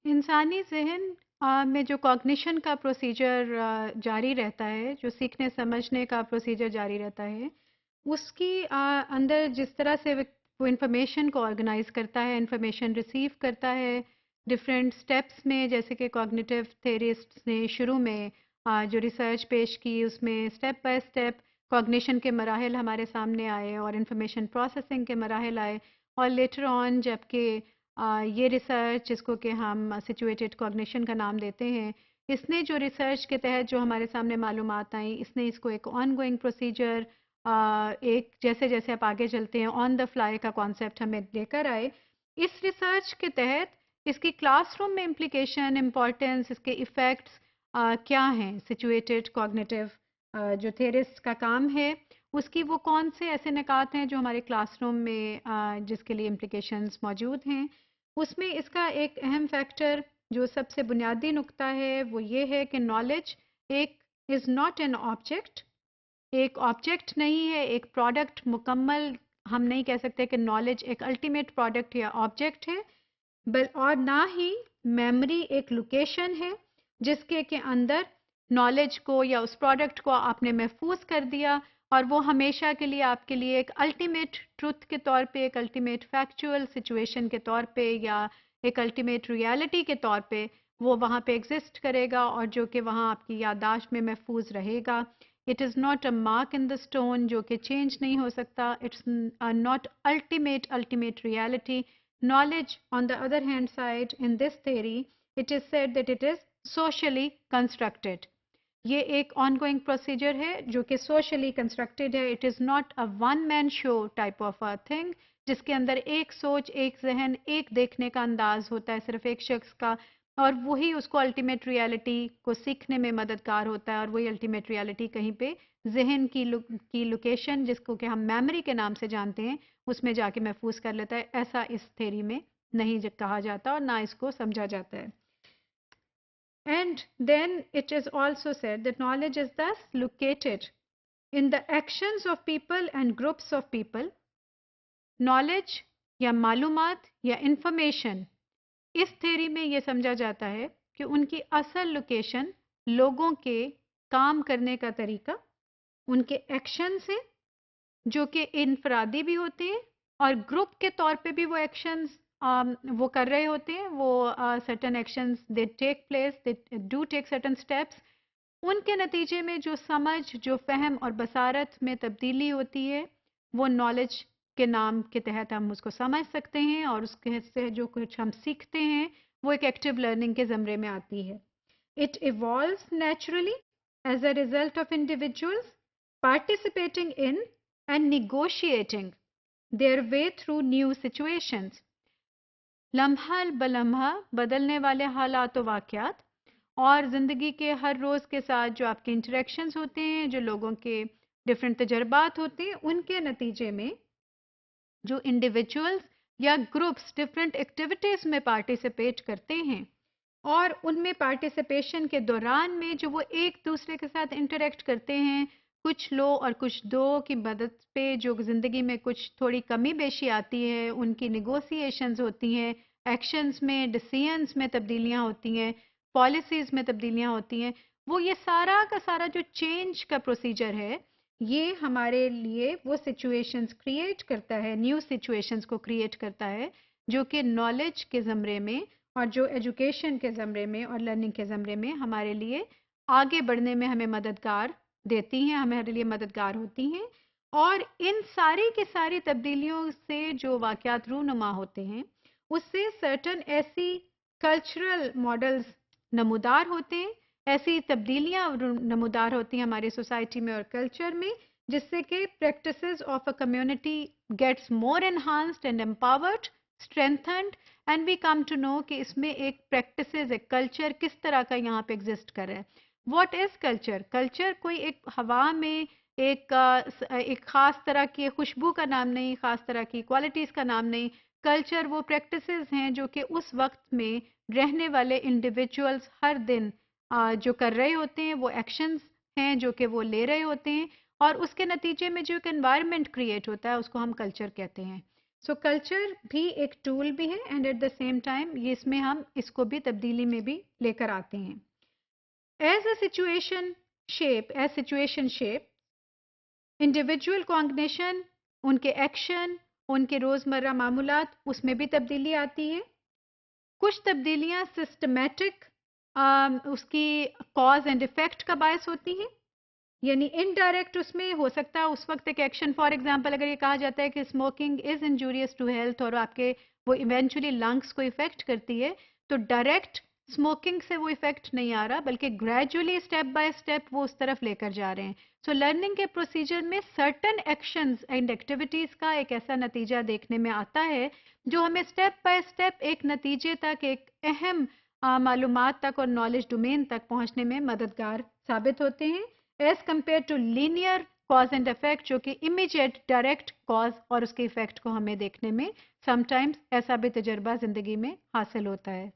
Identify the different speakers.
Speaker 1: इंसानी ज़हन में जो कॉग्निशन का प्रोसीजर जारी रहता है, जो सीखने समझने का प्रोसीजर जारी रहता है, उसकी अंदर जिस तरह से वो इन्फॉर्मेशन को ऑर्गेनाइज करता है, इन्फॉर्मेशन रिसीव करता है डिफरेंट स्टेप्स में, जैसे कि कॉग्निटिव थेरिस्ट्स ने शुरू में जो रिसर्च पेश की उसमें स्टेप बाय स्टेप कॉग्निशन के मराहल हमारे सामने आए और इन्फॉर्मेशन प्रोसेसिंग के मराहल आए। और लेटर ऑन जबकि ये रिसर्च जिसको कि हम सिचुएटेड कॉग्निशन का नाम देते हैं, इसने जो रिसर्च के तहत जो हमारे सामने मालूमात आई, इसने इसको एक ऑन गोइंग प्रोसीजर, एक जैसे जैसे आप आगे चलते हैं ऑन द फ्लाई का कॉन्सेप्ट हमें लेकर आए। इस रिसर्च के तहत इसकी क्लासरूम में इम्प्लीकेशन, इम्पोर्टेंस, इसके इफ़ेक्ट्स क्या हैं, सिचुएटेड कॉग्निटिव जो थेरिस्ट का काम है उसकी वो कौन से ऐसे निकात हैं जो हमारे क्लासरूम में जिसके लिए इम्प्लीकेशंस मौजूद हैं। उसमें इसका एक अहम फैक्टर जो सबसे बुनियादी नुक्ता है वो ये है कि नॉलेज एक इज़ नॉट एन ऑब्जेक्ट, एक ऑब्जेक्ट नहीं है, एक प्रोडक्ट मुकम्मल हम नहीं कह सकते कि नॉलेज एक अल्टीमेट प्रोडक्ट या ऑब्जेक्ट है, और ना ही मेमोरी एक लोकेशन है जिसके के अंदर नॉलेज को या उस प्रोडक्ट को आपने महफूज कर दिया और वो हमेशा के लिए आपके लिए एक अल्टीमेट ट्रुथ के तौर पे, एक अल्टीमेट फैक्चुअल सिचुएशन के तौर पे या एक अल्टीमेट रियलिटी के तौर पे वो वहाँ पे एग्जिस्ट करेगा और जो कि वहाँ आपकी याददाश्त में महफूज रहेगा। It is not a mark in the stone जो कि चेंज नहीं हो सकता। It's not ultimate reality. Knowledge, on the other hand side, in this theory, it is said that it is socially constructed. ये एक ongoing procedure है जो कि socially constructed है. It is not a one man show type of a thing जिसके अंदर एक सोच, एक जहन, एक देखने का अंदाज होता है सिर्फ एक शख्स का और वही उसको अल्टीमेट रियलिटी को सीखने में मददगार होता है और वही अल्टीमेट रियलिटी कहीं पे जहन की लोकेशन जिसको कि हम मेमोरी के नाम से जानते हैं उसमें जाके महफूज कर लेता है। ऐसा इस थ्योरी में नहीं कहा जाता और ना इसको समझा जाता है। And then it is also said that knowledge is thus located in the actions of people and groups of people. Knowledge या मालूमात या इंफॉर्मेशन इस थ्योरी में ये समझा जाता है कि उनकी असल लोकेशन लोगों के काम करने का तरीका, उनके एक्शन से जो कि इनफरादी भी होते हैं और ग्रुप के तौर पे भी वो एक्शंस वो कर रहे होते हैं, वो certain actions they take place, they do take certain steps. उनके नतीजे में जो समझ, जो फहम और बसारत में तब्दीली होती है वो नॉलेज के नाम के तहत हम उसको समझ सकते हैं और उसके से जो कुछ हम सीखते हैं वो एक एक्टिव लर्निंग के ज़मरे में आती है। It evolves naturally as a result of individuals participating in and negotiating their way through new situations. लम्हा बलम्हा बदलने वाले हालात व वाक़यात और ज़िंदगी के हर रोज़ के साथ जो आपके इंटरेक्शंस होते हैं, जो लोगों के डिफरेंट तजर्बात होते हैं, उनके नतीजे में जो इंडिविजुअल्स या ग्रुप्स डिफरेंट एक्टिविटीज़ में पार्टिसिपेट करते हैं और उनमें पार्टिसिपेशन के दौरान में जो वो एक दूसरे के साथ इंटरेक्ट करते हैं, कुछ लो और कुछ दो की मदद पे जो ज़िंदगी में कुछ थोड़ी कमी बेशी आती है, उनकी नेगोशिएशंस होती हैं, एक्शंस में, डिसीजंस में तब्दीलियां होती हैं, पॉलिसीज़ में तब्दीलियां होती हैं, वो ये सारा का सारा जो चेंज का प्रोसीजर है, ये हमारे लिए वो सिचुएशंस क्रिएट करता है, न्यू सिचुएशंस को क्रिएट करता है, जो कि नॉलेज के ज़मरे में और जो एजुकेशन के ज़मरे में और लर्निंग के ज़मरे में हमारे लिए आगे बढ़ने में हमें मददगार देती हैं, हमारे लिए मददगार होती हैं। और इन सारी की सारी तब्दीलियों से जो वाक़यात रूनुमा होते हैं, उससे सर्टेन ऐसी कल्चरल मॉडल्स नमूदार होते हैं, ऐसी तब्दीलियाँ नमूदार होती हैं हमारी सोसाइटी में और कल्चर में, जिससे कि practices of a community gets more enhanced and empowered, strengthened, and we come to know कि इसमें एक प्रैक्टिसेस, एक कल्चर किस तरह का यहाँ पे एग्जिस्ट कर रहा है। What is culture? कल्चर कोई एक हवा में एक ख़ास तरह की खुशबू का नाम नहीं, ख़ास तरह की क्वालिटीज़ का नाम नहीं। कल्चर वो प्रैक्टिसेस हैं जो कि उस वक्त में रहने वाले इंडिविजुअल्स हर दिन जो कर रहे होते हैं, वो एक्शंस हैं जो कि वो ले रहे होते हैं और उसके नतीजे में जो एक एनवायरनमेंट क्रिएट होता है उसको हम कल्चर कहते हैं। سو کلچر بھی ایک ٹول بھی ہے and at the same time یہ اس میں ہم اس کو بھی تبدیلی میں بھی لے کر آتے ہیں. As a situation shape individual cognition, ان کے ایکشن، ان کے روزمرہ معمولات، اس میں بھی تبدیلی آتی ہے. کچھ تبدیلیاں سسٹمیٹک اس کی کاز اینڈ افیکٹ کا باعث ہوتی ہیں، یعنی انڈائریکٹ اس میں ہو سکتا ہے اس وقت ایک ایکشن. فار ایگزامپل اگر یہ کہا جاتا ہے کہ smoking is injurious to health اور آپ کے وہ ایونچولی لنگس کو افیکٹ کرتی ہے، تو ڈائریکٹ اسموکنگ سے وہ افیکٹ نہیں آ رہا بلکہ گریجولی اسٹیپ بائی اسٹیپ وہ اس طرف لے کر جا رہے ہیں. سو لرننگ کے پروسیجر میں سرٹن ایکشنز اینڈ ایکٹیویٹیز کا ایک ایسا نتیجہ دیکھنے میں آتا ہے جو ہمیں اسٹیپ بائی اسٹیپ ایک نتیجے تک، ایک اہم معلومات تک اور نالج ڈومین تک پہنچنے میں مددگار ثابت ہوتے ہیں as compared to linear cause and effect, جو کہ امیجیٹ ڈائریکٹ کاز اور اس کے افیکٹ کو ہمیں دیکھنے میں سم ٹائمز ایسا بھی تجربہ زندگی میں حاصل ہوتا ہے.